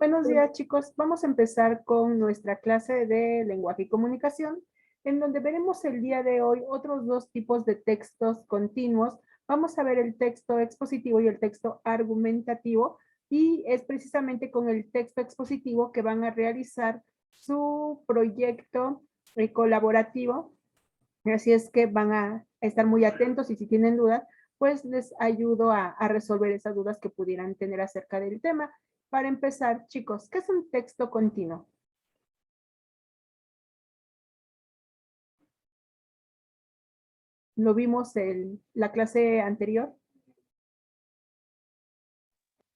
Buenos días, chicos. Vamos a empezar con nuestra clase de lenguaje y comunicación, en donde veremos el día de hoy otros dos tipos de textos continuos. Vamos a ver el texto expositivo y el texto argumentativo, y es precisamente con el texto expositivo que van a realizar su proyecto colaborativo. Así es que van a estar muy atentos y si tienen dudas, pues les ayudo a resolver esas dudas que pudieran tener acerca del tema. Para empezar, chicos, ¿qué es un texto continuo? Lo vimos en la clase anterior.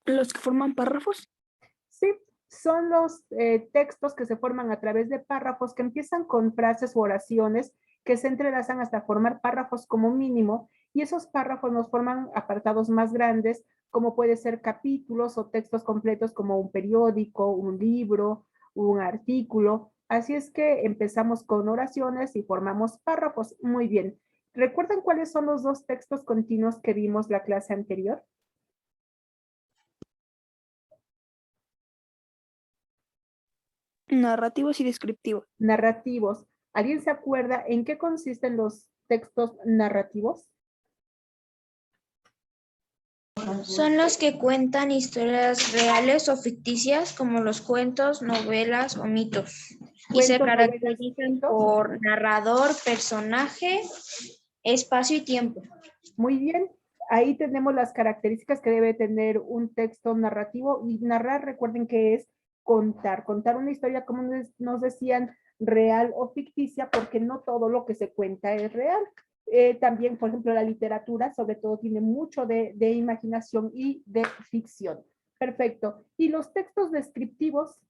¿Los que forman párrafos? Sí, son los textos que se forman a través de párrafos que empiezan con frases u oraciones que se entrelazan hasta formar párrafos como mínimo, y esos párrafos nos forman apartados más grandes, como puede ser capítulos o textos completos como un periódico, un libro, un artículo. Así es que empezamos con oraciones y formamos párrafos. Muy bien. ¿Recuerdan cuáles son los dos textos continuos que vimos la clase anterior? Narrativos y descriptivos. Narrativos. ¿Alguien se acuerda en qué consisten los textos narrativos? Son los que cuentan historias reales o ficticias, como los cuentos, novelas o mitos. Y se Cuentos, novelas, caracterizan mitos. por narrador, personaje, espacio y tiempo. Muy bien. Ahí tenemos las características que debe tener un texto narrativo. Y narrar, recuerden que es contar. Contar una historia, como nos decían, real o ficticia, porque no todo lo que se cuenta es real. También, por ejemplo, la literatura, sobre todo, tiene mucho de imaginación y de ficción. Perfecto. ¿Y los textos descriptivos?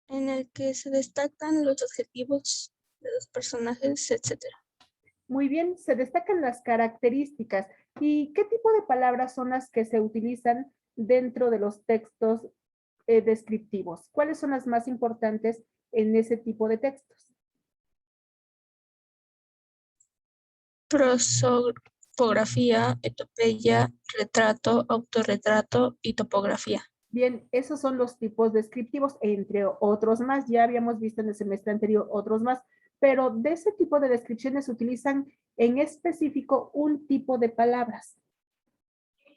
En el que se destacan los adjetivos de los personajes, etc. Muy bien, se destacan las características. ¿Y qué tipo de palabras son las que se utilizan dentro de los textos descriptivos? ¿Cuáles son las más importantes en ese tipo de textos? Prosopografía, etopeya, retrato, autorretrato y topografía. Bien, esos son los tipos descriptivos, entre otros más. Ya habíamos visto en el semestre anterior otros más, pero de ese tipo de descripciones se utilizan en específico un tipo de palabras.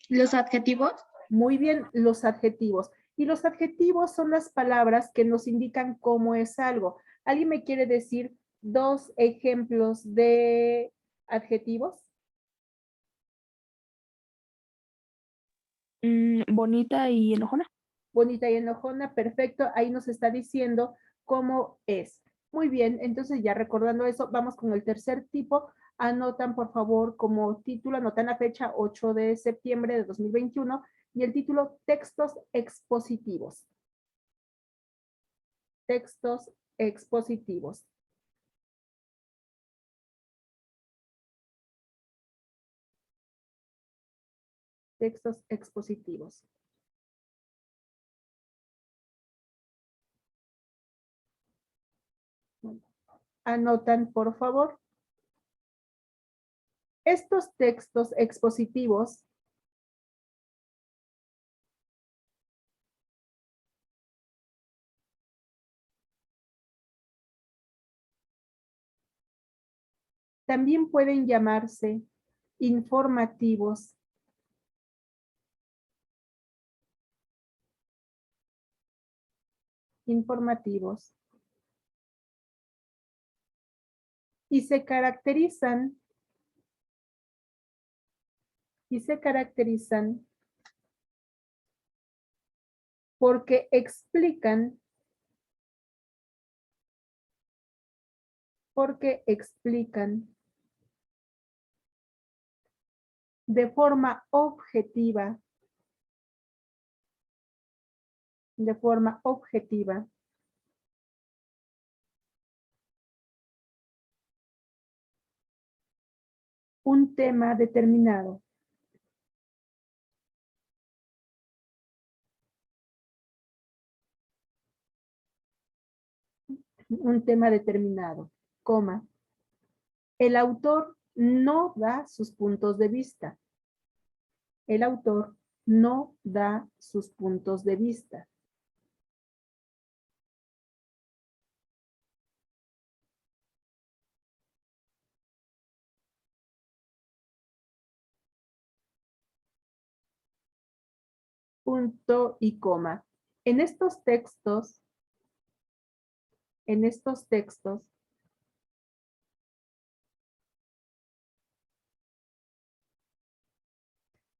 ¿Los adjetivos? Muy bien, los adjetivos. Y los adjetivos son las palabras que nos indican cómo es algo. ¿Alguien me quiere decir dos ejemplos de adjetivos? Bonita y enojona. Bonita y enojona, perfecto. Ahí nos está diciendo cómo es. Muy bien, entonces ya recordando eso, vamos con el tercer tipo. Anotan, por favor, como título, anotan la fecha 8 de septiembre de 2021 y el título Textos expositivos. Textos expositivos. Textos expositivos. Anotan, por favor. Estos textos expositivos también pueden llamarse informativos, informativos, y se caracterizan porque explican de forma objetiva, un tema determinado. Un tema determinado, coma. El autor no da sus puntos de vista. El autor no da sus puntos de vista. Punto y coma. En estos textos,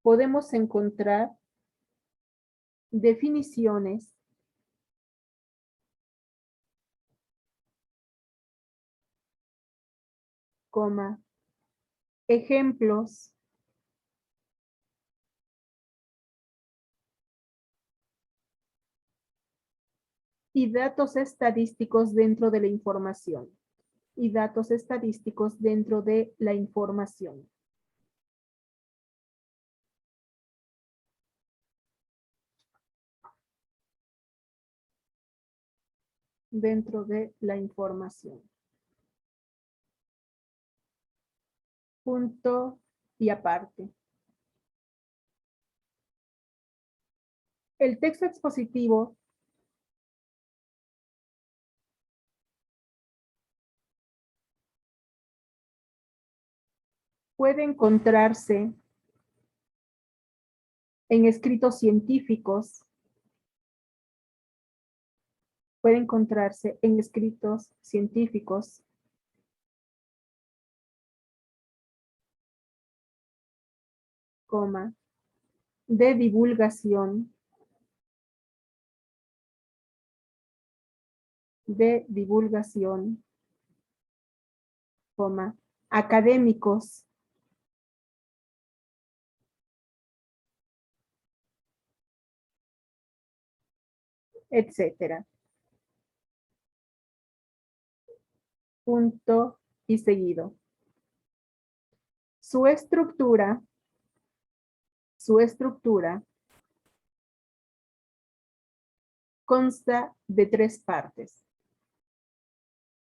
podemos encontrar definiciones, coma, ejemplos, y datos estadísticos dentro de la información. Y datos estadísticos dentro de la información. Dentro de la información. Punto y aparte. El texto expositivo puede encontrarse en escritos científicos, coma, de divulgación, coma, académicos, etcétera. Punto y seguido. Su estructura consta de 3 partes.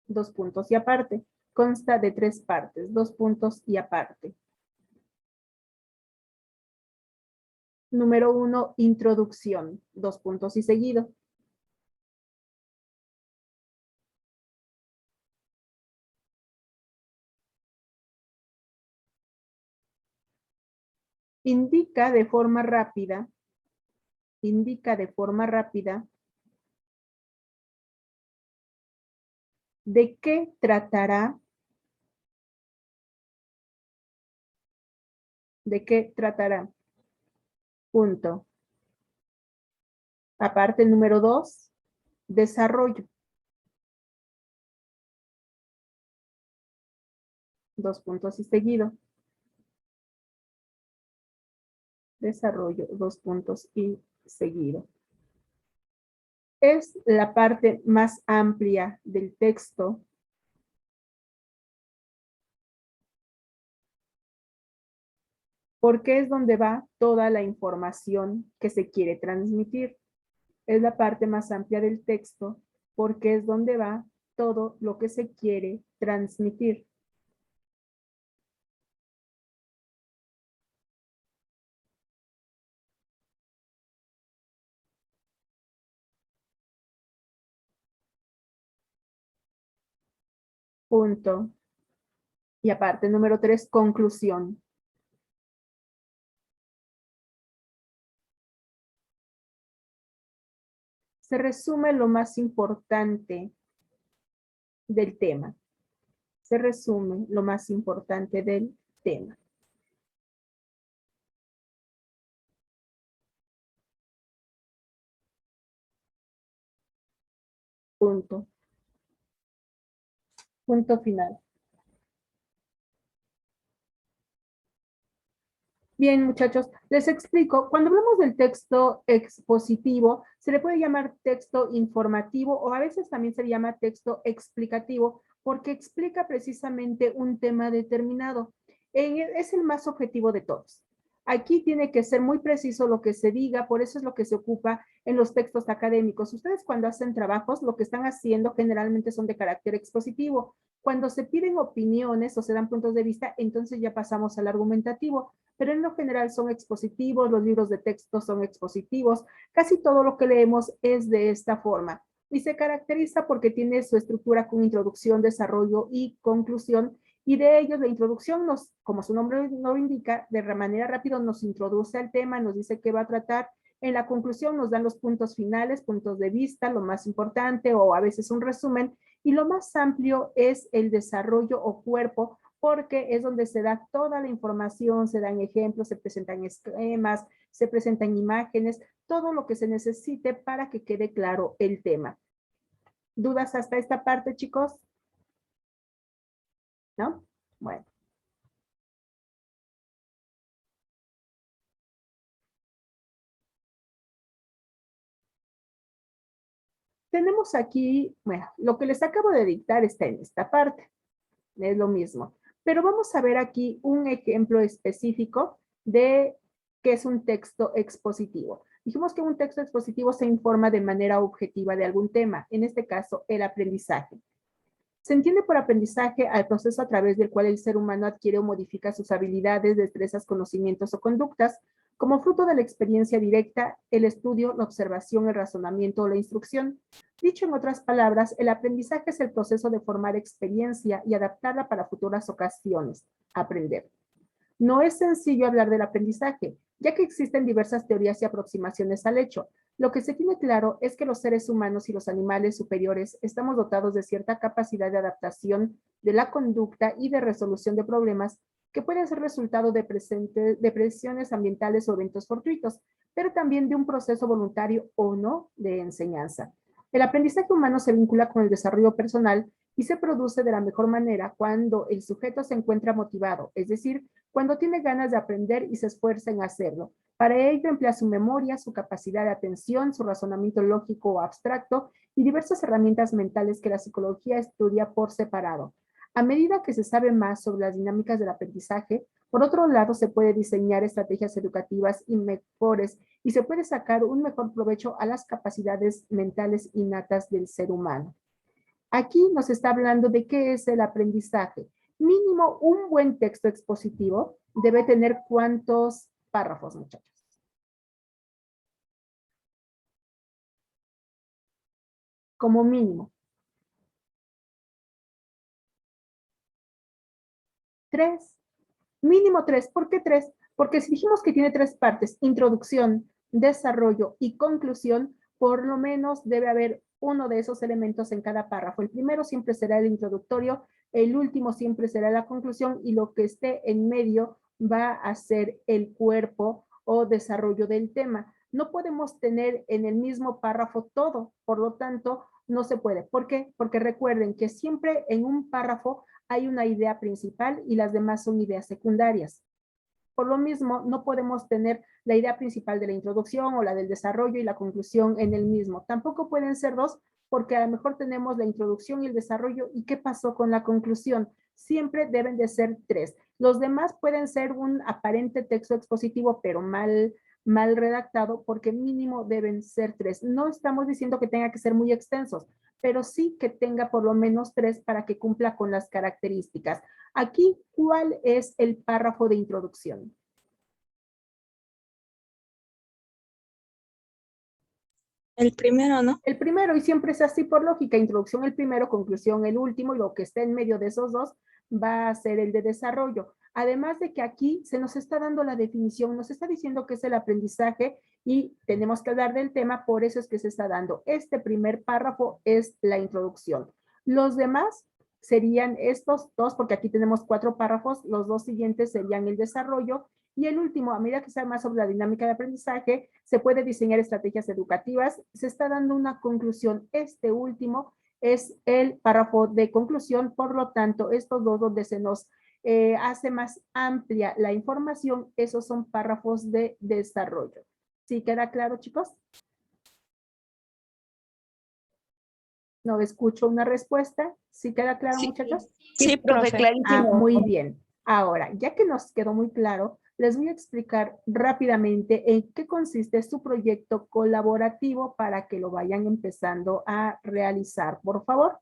2 puntos y aparte. Consta de 3 partes, 2 puntos y aparte. Número 1, introducción, 2 puntos y seguido. Indica de forma rápida de qué tratará punto. Aparte, el número 2, desarrollo. 2 puntos y seguido. Desarrollo, 2 puntos y seguido. Es la parte más amplia del texto porque es donde va toda la información que se quiere transmitir. Es la parte más amplia del texto porque es donde va todo lo que se quiere transmitir. Punto. Y aparte, número 3, conclusión. Se resume lo más importante del tema. Punto. Punto final. Bien, muchachos, les explico. Cuando hablamos del texto expositivo, se le puede llamar texto informativo o a veces también se le llama texto explicativo porque explica precisamente un tema determinado. Es el más objetivo de todos. Aquí tiene que ser muy preciso lo que se diga, por eso es lo que se ocupa en los textos académicos. Ustedes cuando hacen trabajos, lo que están haciendo generalmente son de carácter expositivo. Cuando se piden opiniones o se dan puntos de vista, entonces ya pasamos al argumentativo, pero en lo general son expositivos, los libros de texto son expositivos, casi todo lo que leemos es de esta forma y se caracteriza porque tiene su estructura con introducción, desarrollo y conclusión. Y de ellos la introducción nos, como su nombre lo indica, de manera rápida nos introduce al tema, nos dice qué va a tratar. En la conclusión nos dan los puntos finales, puntos de vista, lo más importante o a veces un resumen. Y lo más amplio es el desarrollo o cuerpo, porque es donde se da toda la información, se dan ejemplos, se presentan esquemas, se presentan imágenes, todo lo que se necesite para que quede claro el tema. ¿Dudas hasta esta parte, chicos? ¿No? Bueno. Tenemos aquí, bueno, lo que les acabo de dictar está en esta parte. Es lo mismo. Pero vamos a ver aquí un ejemplo específico de qué es un texto expositivo. Dijimos que un texto expositivo se informa de manera objetiva de algún tema, en este caso, el aprendizaje. Se entiende por aprendizaje al proceso a través del cual el ser humano adquiere o modifica sus habilidades, destrezas, conocimientos o conductas como fruto de la experiencia directa, el estudio, la observación, el razonamiento o la instrucción. Dicho en otras palabras, el aprendizaje es el proceso de formar experiencia y adaptarla para futuras ocasiones. Aprender. No es sencillo hablar del aprendizaje, ya que existen diversas teorías y aproximaciones al hecho. Lo que se tiene claro es que los seres humanos y los animales superiores estamos dotados de cierta capacidad de adaptación de la conducta y de resolución de problemas que pueden ser resultado de presiones ambientales o eventos fortuitos, pero también de un proceso voluntario o no de enseñanza. El aprendizaje humano se vincula con el desarrollo personal y se produce de la mejor manera cuando el sujeto se encuentra motivado, es decir, cuando tiene ganas de aprender y se esfuerza en hacerlo. Para ello emplea su memoria, su capacidad de atención, su razonamiento lógico o abstracto y diversas herramientas mentales que la psicología estudia por separado. A medida que se sabe más sobre las dinámicas del aprendizaje, por otro lado, se puede diseñar estrategias educativas y mejores y se puede sacar un mejor provecho a las capacidades mentales innatas del ser humano. Aquí nos está hablando de qué es el aprendizaje. Mínimo un buen texto expositivo debe tener ¿cuántos párrafos, muchachos? Como mínimo. 3. Mínimo 3. ¿Por qué 3? Porque si dijimos que tiene 3 partes, introducción, desarrollo y conclusión, por lo menos debe haber uno de esos elementos en cada párrafo. El primero siempre será el introductorio, el último siempre será la conclusión y lo que esté en medio va a ser el cuerpo o desarrollo del tema. No podemos tener en el mismo párrafo todo, por lo tanto, no se puede. ¿Por qué? Porque recuerden que siempre en un párrafo hay una idea principal y las demás son ideas secundarias. Por lo mismo, no podemos tener la idea principal de la introducción o la del desarrollo y la conclusión en el mismo. Tampoco pueden ser dos, porque a lo mejor tenemos la introducción y el desarrollo. ¿Y qué pasó con la conclusión? Siempre deben de ser 3. Los demás pueden ser un aparente texto expositivo, pero mal redactado, porque mínimo deben ser 3. No estamos diciendo que tenga que ser muy extensos, pero sí que tenga por lo menos 3 para que cumpla con las características. Aquí, ¿cuál es el párrafo de introducción? El primero, ¿no? El primero, y siempre es así por lógica, introducción el primero, conclusión el último, y lo que esté en medio de esos dos va a ser el de desarrollo. Además de que aquí se nos está dando la definición, nos está diciendo que es el aprendizaje y tenemos que hablar del tema, por eso es que se está dando. Este primer párrafo es la introducción. Los demás serían estos dos, porque aquí tenemos 4 párrafos, los 2 siguientes serían el desarrollo y el último, a medida que se sabe más sobre la dinámica de aprendizaje, se puede diseñar estrategias educativas. Se está dando una conclusión. Este último es el párrafo de conclusión. Por lo tanto, estos dos donde se nos hace más amplia la información, esos son párrafos de desarrollo. ¿Sí queda claro, chicos? No escucho una respuesta. ¿Sí queda claro, Sí, muchachos? sí, profe, Ah, muy bien. Ahora, ya que nos quedó muy claro, les voy a explicar rápidamente en qué consiste su proyecto colaborativo para que lo vayan empezando a realizar, por favor.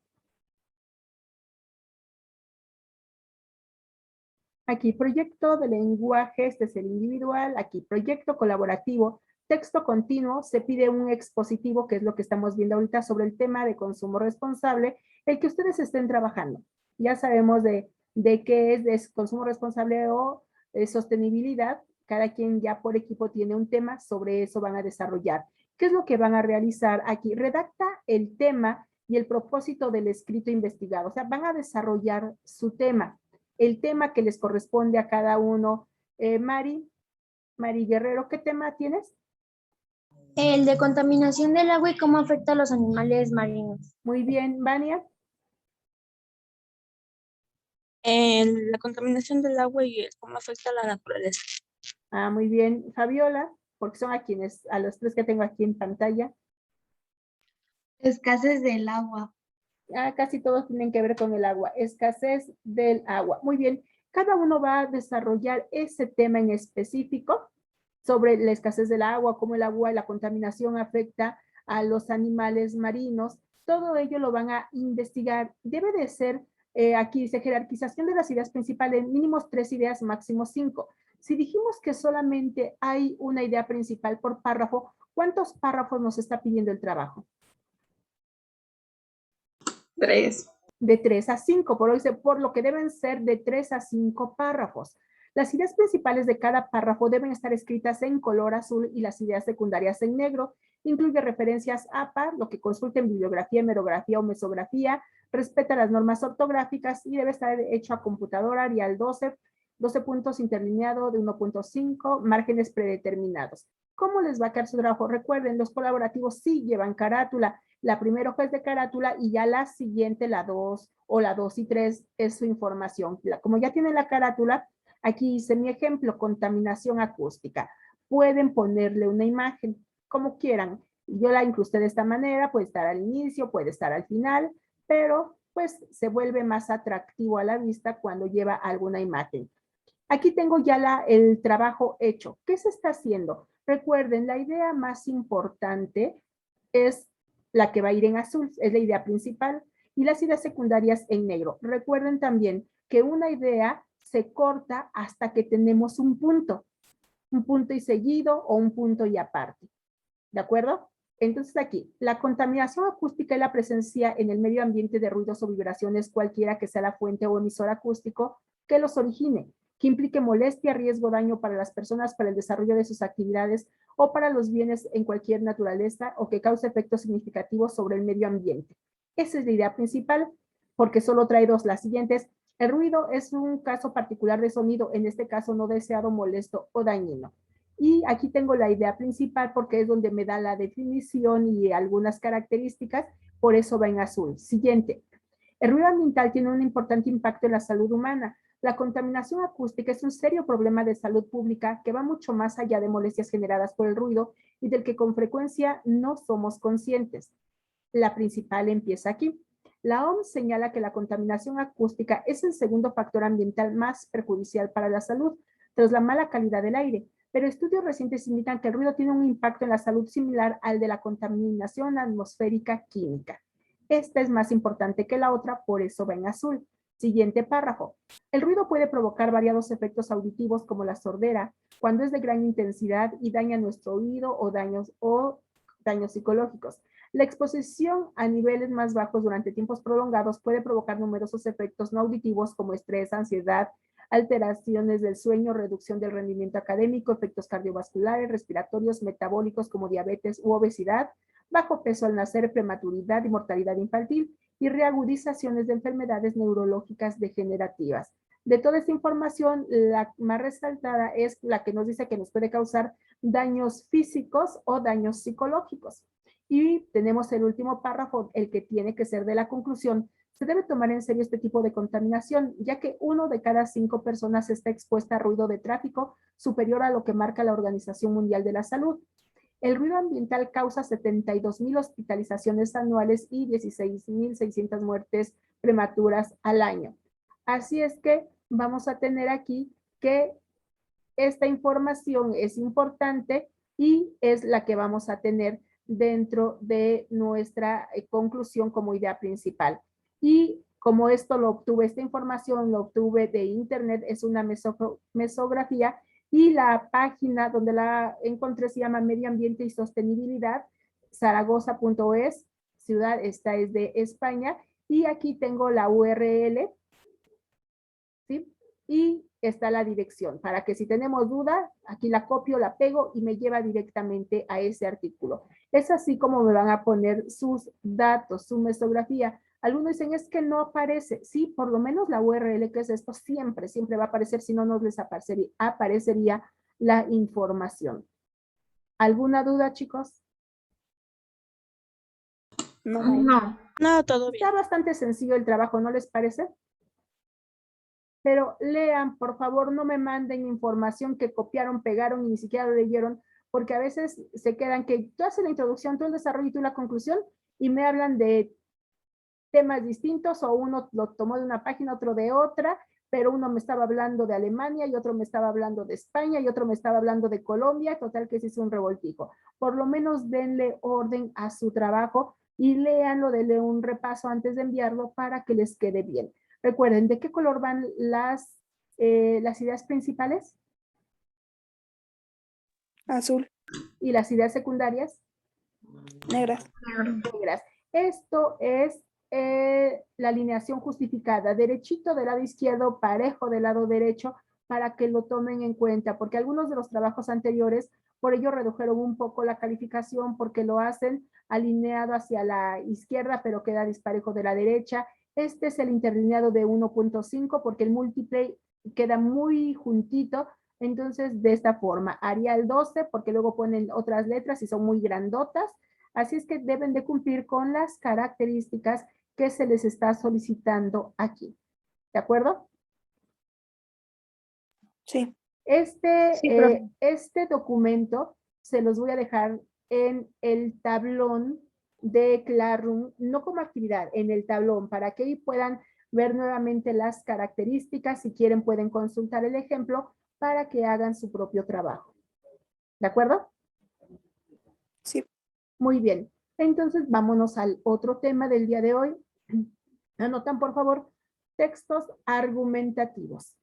Aquí proyecto de lenguaje, este es el individual, aquí proyecto colaborativo, texto continuo, se pide un expositivo, que es lo que estamos viendo ahorita sobre el tema de consumo responsable, el que ustedes estén trabajando. Ya sabemos de qué es consumo responsable o sostenibilidad, cada quien ya por equipo tiene un tema, sobre eso van a desarrollar. ¿Qué es lo que van a realizar aquí? Redacta el tema y el propósito del escrito investigado, o sea, van a desarrollar su tema, el tema que les corresponde a cada uno. Mari Guerrero, ¿qué tema tienes? El de contaminación del agua y cómo afecta a los animales marinos. Muy bien, Vania. La contaminación del agua y cómo afecta a la naturaleza. Muy bien, Fabiola, porque son a los tres que tengo aquí en pantalla. Escasez del agua. Casi todos tienen que ver con el agua, escasez del agua. Muy bien, cada uno va a desarrollar ese tema en específico sobre la escasez del agua, cómo el agua y la contaminación afecta a los animales marinos. Todo ello lo van a investigar. Debe de ser, aquí dice jerarquización de las ideas principales, mínimos 3 ideas, máximo 5. Si dijimos que solamente hay una idea principal por párrafo, ¿cuántos párrafos nos está pidiendo el trabajo? 3. De 3 a 5, por lo que deben ser de 3 a 5 párrafos. Las ideas principales de cada párrafo deben estar escritas en color azul y las ideas secundarias en negro. Incluye referencias APA, lo que consulten bibliografía, hemerografía o mesografía, respeta las normas ortográficas y debe estar hecho a computadora, Arial 12 puntos interlineado de 1.5, márgenes predeterminados. ¿Cómo les va a quedar su trabajo? Recuerden, los colaborativos sí llevan carátula. La primera hoja es de carátula y ya la siguiente, la 2 o la 2 y 3, es su información. Como ya tienen la carátula, aquí hice mi ejemplo, contaminación acústica. Pueden ponerle una imagen, como quieran. Yo la incrusté de esta manera, puede estar al inicio, puede estar al final, pero pues se vuelve más atractivo a la vista cuando lleva alguna imagen. Aquí tengo ya el trabajo hecho. ¿Qué se está haciendo? Recuerden, la idea más importante es la que va a ir en azul, es la idea principal, y las ideas secundarias en negro. Recuerden también que una idea se corta hasta que tenemos un punto y seguido o un punto y aparte. ¿De acuerdo? Entonces aquí, la contaminación acústica es la presencia en el medio ambiente de ruidos o vibraciones cualquiera que sea la fuente o emisor acústico que los origine, que implique molestia, riesgo, daño para las personas, para el desarrollo de sus actividades o para los bienes en cualquier naturaleza o que cause efectos significativos sobre el medio ambiente. Esa es la idea principal, porque solo trae dos, las siguientes. El ruido es un caso particular de sonido, en este caso no deseado, molesto o dañino. Y aquí tengo la idea principal porque es donde me da la definición y algunas características, por eso va en azul. Siguiente. El ruido ambiental tiene un importante impacto en la salud humana. La contaminación acústica es un serio problema de salud pública que va mucho más allá de molestias generadas por el ruido y del que con frecuencia no somos conscientes. La principal empieza aquí. La OMS señala que la contaminación acústica es el segundo factor ambiental más perjudicial para la salud, tras la mala calidad del aire, pero estudios recientes indican que el ruido tiene un impacto en la salud similar al de la contaminación atmosférica química. Esta es más importante que la otra, por eso va en azul. Siguiente párrafo. El ruido puede provocar variados efectos auditivos como la sordera, cuando es de gran intensidad y daña nuestro oído o daños psicológicos. La exposición a niveles más bajos durante tiempos prolongados puede provocar numerosos efectos no auditivos como estrés, ansiedad, alteraciones del sueño, reducción del rendimiento académico, efectos cardiovasculares, respiratorios, metabólicos como diabetes u obesidad, bajo peso al nacer, prematuridad y mortalidad infantil y reagudizaciones de enfermedades neurológicas degenerativas. De toda esta información, la más resaltada es la que nos dice que nos puede causar daños físicos o daños psicológicos. Y tenemos el último párrafo, el que tiene que ser de la conclusión. Se debe tomar en serio este tipo de contaminación, ya que 1 de cada 5 personas está expuesta a ruido de tráfico superior a lo que marca la Organización Mundial de la Salud. El ruido ambiental causa 72,000 hospitalizaciones anuales y 16,600 muertes prematuras al año. Así es que vamos a tener aquí que esta información es importante y es la que vamos a tener dentro de nuestra conclusión como idea principal. Y como esto lo obtuve, esta información lo obtuve de internet, es una mesografía, y la página donde la encontré se llama Medio Ambiente y Sostenibilidad, zaragoza.es, ciudad, esta es de España, y aquí tengo la URL, ¿sí? Y está la dirección, para que si tenemos duda, aquí la copio, la pego y me lleva directamente a ese artículo. Es así como me van a poner sus datos, su mesografía. Algunos dicen, es que no aparece. Sí, por lo menos la URL, que es esto, siempre va a aparecer, si no nos les aparecería la información. ¿Alguna duda, chicos? No, No. no, todo bien. Está bastante sencillo el trabajo, ¿no les parece? Pero lean, por favor, no me manden información que copiaron, pegaron y ni siquiera lo leyeron, porque a veces se quedan que tú haces la introducción, tú el desarrollo y tú la conclusión, y me hablan de temas distintos, o uno lo tomó de una página, otro de otra, pero uno me estaba hablando de Alemania y otro me estaba hablando de España y otro me estaba hablando de Colombia, total que se hizo un revoltijo. Por lo menos denle orden a su trabajo y léanlo, denle un repaso antes de enviarlo para que les quede bien. Recuerden, ¿de qué color van las ideas principales? Azul, ¿Y las ideas secundarias? negras. Negras. Esto es la alineación justificada, derechito del lado izquierdo, parejo del lado derecho, para que lo tomen en cuenta, porque algunos de los trabajos anteriores, por ello redujeron un poco la calificación, porque lo hacen alineado hacia la izquierda, pero queda disparejo de la derecha. Este es el interlineado de 1.5, porque el múltiple queda muy juntito. Entonces, de esta forma, haría el 12, porque luego ponen otras letras y son muy grandotas. Así es que deben de cumplir con las características que se les está solicitando aquí. ¿De acuerdo? Sí. Este documento se los voy a dejar en el tablón de Classroom, no como actividad, en el tablón, para que ahí puedan ver nuevamente las características. Si quieren, pueden consultar el ejemplo para que hagan su propio trabajo. ¿De acuerdo? Sí. Muy bien. Entonces, vámonos al otro tema del día de hoy. Anotan, por favor, textos argumentativos.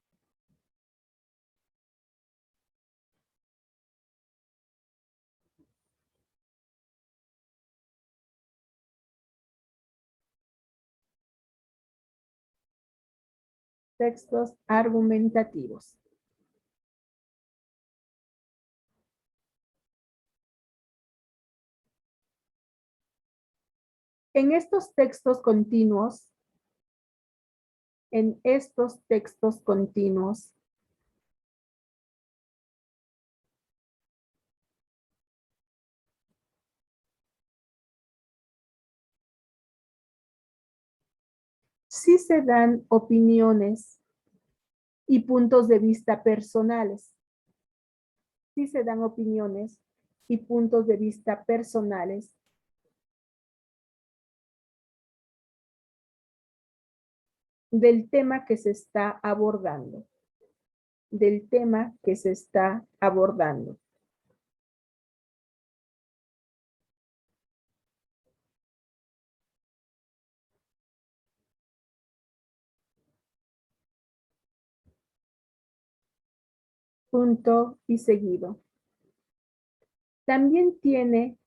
Textos argumentativos. En estos textos continuos, sí se dan opiniones y puntos de vista personales. Sí se dan opiniones y puntos de vista personales del tema que se está abordando. Del tema que se está abordando. Punto y seguido. También tiene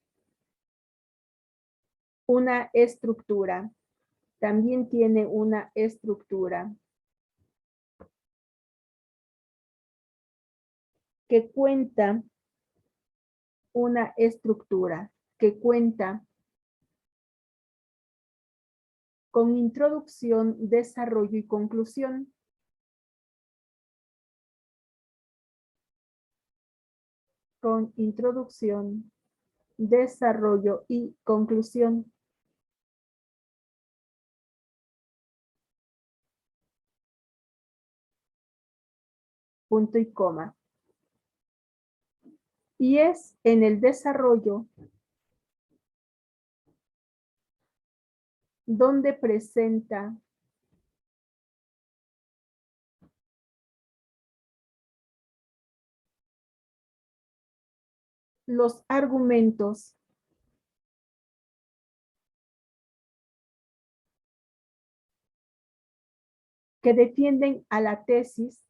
una estructura. También tiene una estructura que cuenta con introducción, desarrollo y conclusión. Con introducción, desarrollo y conclusión. Punto y coma. Y es en el desarrollo donde presenta los argumentos que defienden a la tesis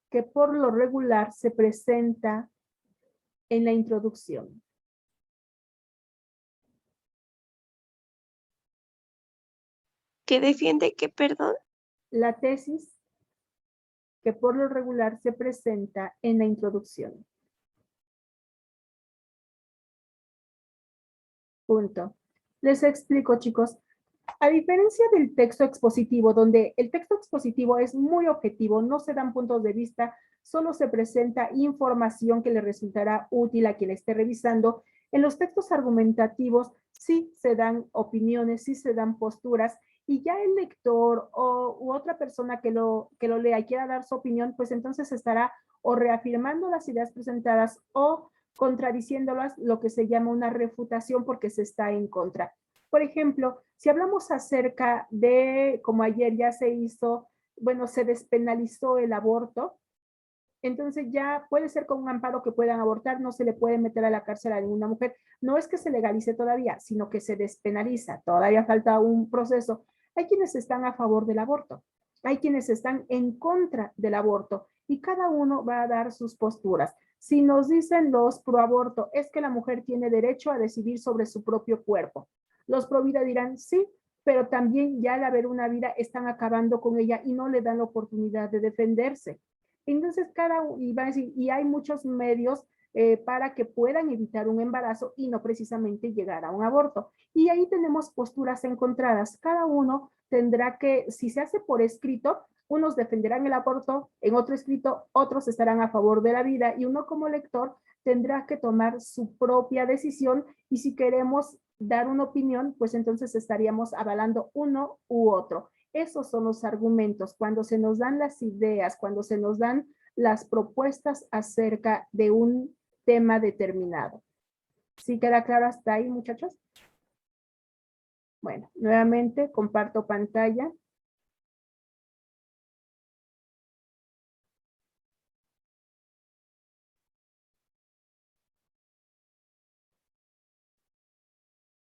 que por lo regular se presenta en la introducción. ¿Qué defiende qué, perdón? La tesis que por lo regular se presenta en la introducción. Punto. Les explico, chicos. A diferencia del texto expositivo, donde el texto expositivo es muy objetivo, no se dan puntos de vista, solo se presenta información que le resultará útil a quien esté revisando. En los textos argumentativos sí se dan opiniones, sí se dan posturas, y ya el lector u otra persona que lo lea y quiera dar su opinión, pues entonces estará o reafirmando las ideas presentadas o contradiciéndolas, lo que se llama una refutación porque se está en contra. Por ejemplo, si hablamos acerca de, como ayer ya se hizo, bueno, se despenalizó el aborto, entonces ya puede ser con un amparo que puedan abortar, no se le puede meter a la cárcel a ninguna mujer. No es que se legalice todavía, sino que se despenaliza. Todavía falta un proceso. Hay quienes están a favor del aborto, hay quienes están en contra del aborto y cada uno va a dar sus posturas. Si nos dicen los pro aborto, es que la mujer tiene derecho a decidir sobre su propio cuerpo. Los pro vida dirán, sí, pero también ya al haber una vida están acabando con ella y no le dan la oportunidad de defenderse. Entonces, y hay muchos medios para que puedan evitar un embarazo y no precisamente llegar a un aborto. Y ahí tenemos posturas encontradas. Cada uno tendrá que, si se hace por escrito, unos defenderán el aborto, en otro escrito otros estarán a favor de la vida y uno como lector tendrá que tomar su propia decisión y si queremos dar una opinión, pues entonces estaríamos avalando uno u otro. Esos son los argumentos, cuando se nos dan las ideas, cuando se nos dan las propuestas acerca de un tema determinado. ¿Sí queda claro hasta ahí, muchachos? Bueno, nuevamente comparto pantalla.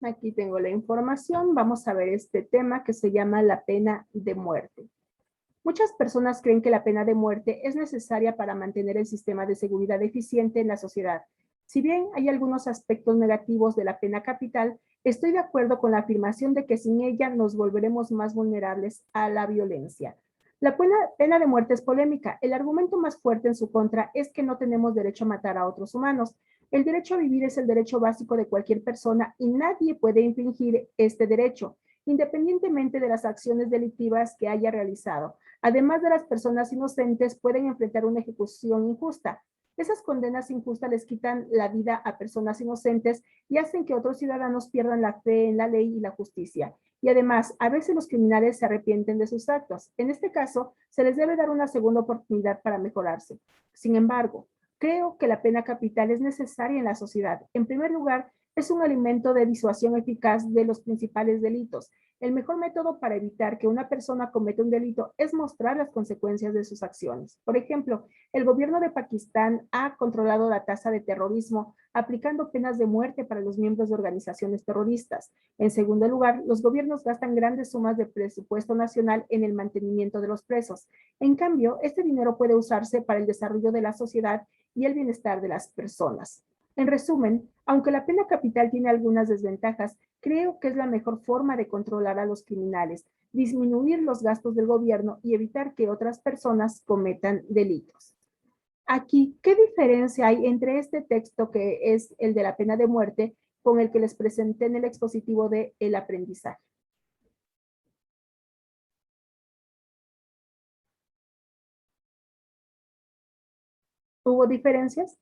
Aquí tengo la información. Vamos a ver este tema que se llama la pena de muerte. Muchas personas creen que la pena de muerte es necesaria para mantener el sistema de seguridad eficiente en la sociedad. Si bien hay algunos aspectos negativos de la pena capital, estoy de acuerdo con la afirmación de que sin ella nos volveremos más vulnerables a la violencia. La pena de muerte es polémica. El argumento más fuerte en su contra es que no tenemos derecho a matar a otros humanos. El derecho a vivir es el derecho básico de cualquier persona y nadie puede infringir este derecho, independientemente de las acciones delictivas que haya realizado. Además de las personas inocentes pueden enfrentar una ejecución injusta. Esas condenas injustas les quitan la vida a personas inocentes y hacen que otros ciudadanos pierdan la fe en la ley y la justicia. Y además, a veces los criminales se arrepienten de sus actos. En este caso, se les debe dar una segunda oportunidad para mejorarse. Sin embargo, creo que la pena capital es necesaria en la sociedad. En primer lugar, es un elemento de disuasión eficaz de los principales delitos. El mejor método para evitar que una persona cometa un delito es mostrar las consecuencias de sus acciones. Por ejemplo, el gobierno de Pakistán ha controlado la tasa de terrorismo aplicando penas de muerte para los miembros de organizaciones terroristas. En segundo lugar, los gobiernos gastan grandes sumas de presupuesto nacional en el mantenimiento de los presos. En cambio, este dinero puede usarse para el desarrollo de la sociedad y el bienestar de las personas. En resumen, aunque la pena capital tiene algunas desventajas, creo que es la mejor forma de controlar a los criminales, disminuir los gastos del gobierno y evitar que otras personas cometan delitos. Aquí, ¿qué diferencia hay entre este texto que es el de la pena de muerte con el que les presenté en el expositivo de el aprendizaje? ¿Hubo diferencias?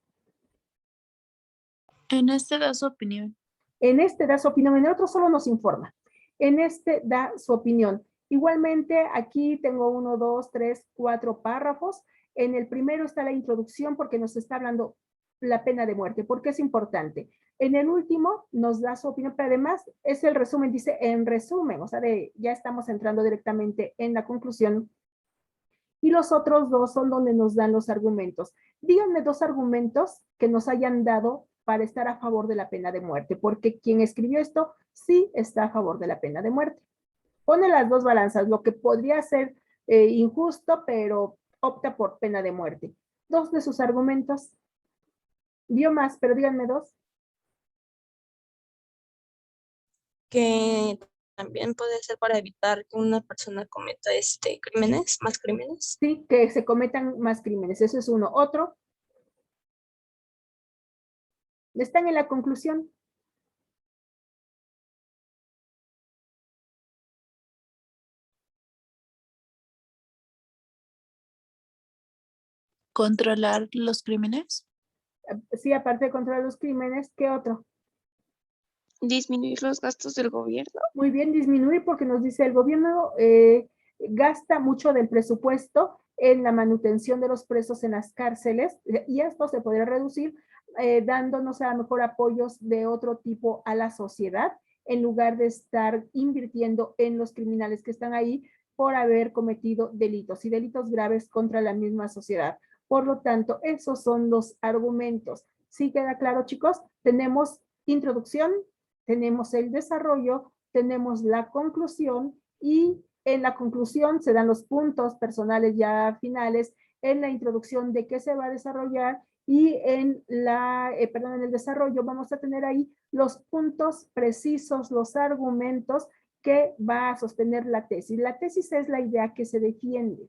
En este da su opinión. En este da su opinión, en el otro solo nos informa. En este da su opinión. Igualmente, aquí tengo 1, 2, 3, 4 párrafos. En el primero está la introducción porque nos está hablando la pena de muerte, porque es importante. En el último nos da su opinión, pero además es el resumen, dice en resumen, o sea, ya estamos entrando directamente en la conclusión. y los otros 2 son donde nos dan los argumentos. Díganme 2 argumentos que nos hayan dado para estar a favor de la pena de muerte, porque quien escribió esto sí está a favor de la pena de muerte. Pone las 2 balanzas, lo que podría ser injusto, pero opta por pena de muerte. 2 de sus argumentos. Vio más, pero díganme 2. Que también puede ser para evitar que una persona cometa más crímenes. Sí, que se cometan más crímenes. Eso es uno. Otro. Están en la conclusión. ¿Controlar los crímenes? Sí, aparte de controlar los crímenes, ¿qué otro? ¿Disminuir los gastos del gobierno? Muy bien, disminuir porque nos dice el gobierno gasta mucho del presupuesto en la manutención de los presos en las cárceles y esto se podría reducir dándonos a lo mejor apoyos de otro tipo a la sociedad en lugar de estar invirtiendo en los criminales que están ahí por haber cometido delitos y delitos graves contra la misma sociedad. Por lo tanto, esos son los argumentos. ¿Sí queda claro, chicos? Tenemos introducción, tenemos el desarrollo, tenemos la conclusión y en la conclusión se dan los puntos personales ya finales, en la introducción de qué se va a desarrollar y en el desarrollo vamos a tener ahí los puntos precisos, los argumentos que va a sostener la tesis. La tesis es la idea que se defiende.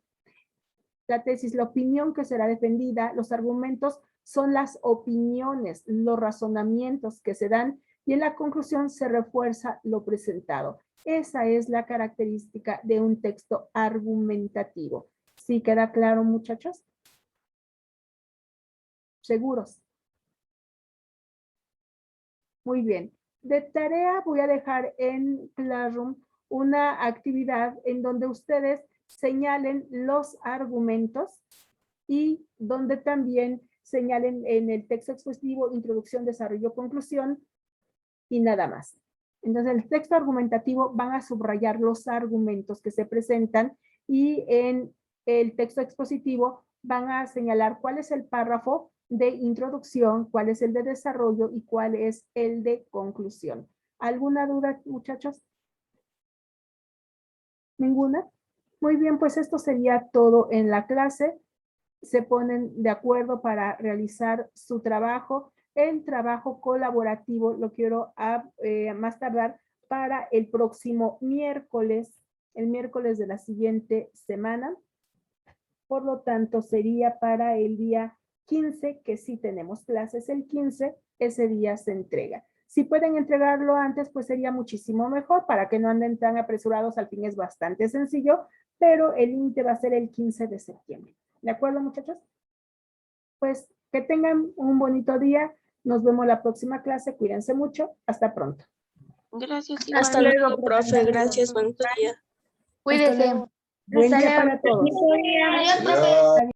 La tesis, la opinión que será defendida, los argumentos son las opiniones, los razonamientos que se dan y en la conclusión se refuerza lo presentado. Esa es la característica de un texto argumentativo. ¿Sí queda claro, muchachos? ¿Seguros? Muy bien. De tarea voy a dejar en Classroom una actividad en donde ustedes señalen los argumentos y donde también señalen en el texto expositivo, introducción, desarrollo, conclusión y nada más. Entonces, en el texto argumentativo van a subrayar los argumentos que se presentan y en el texto expositivo van a señalar cuál es el párrafo de introducción, cuál es el de desarrollo y cuál es el de conclusión. ¿Alguna duda, muchachos? ¿Ninguna? Muy bien, pues esto sería todo en la clase. Se ponen de acuerdo para realizar su trabajo. El trabajo colaborativo lo quiero más tardar para el próximo miércoles, el miércoles de la siguiente semana. Por lo tanto, sería para el día 15, que sí tenemos clases el 15, ese día se entrega. Si pueden entregarlo antes, pues sería muchísimo mejor para que no anden tan apresurados. Al fin es bastante sencillo, pero el límite va a ser el 15 de septiembre. ¿De acuerdo, muchachos? Pues que tengan un bonito día. Nos vemos la próxima clase. Cuídense mucho. Hasta pronto. Gracias. Hasta igual. luego, profe. Gracias. Buen día. Cuídense. Buen día para todos. Adiós, profe.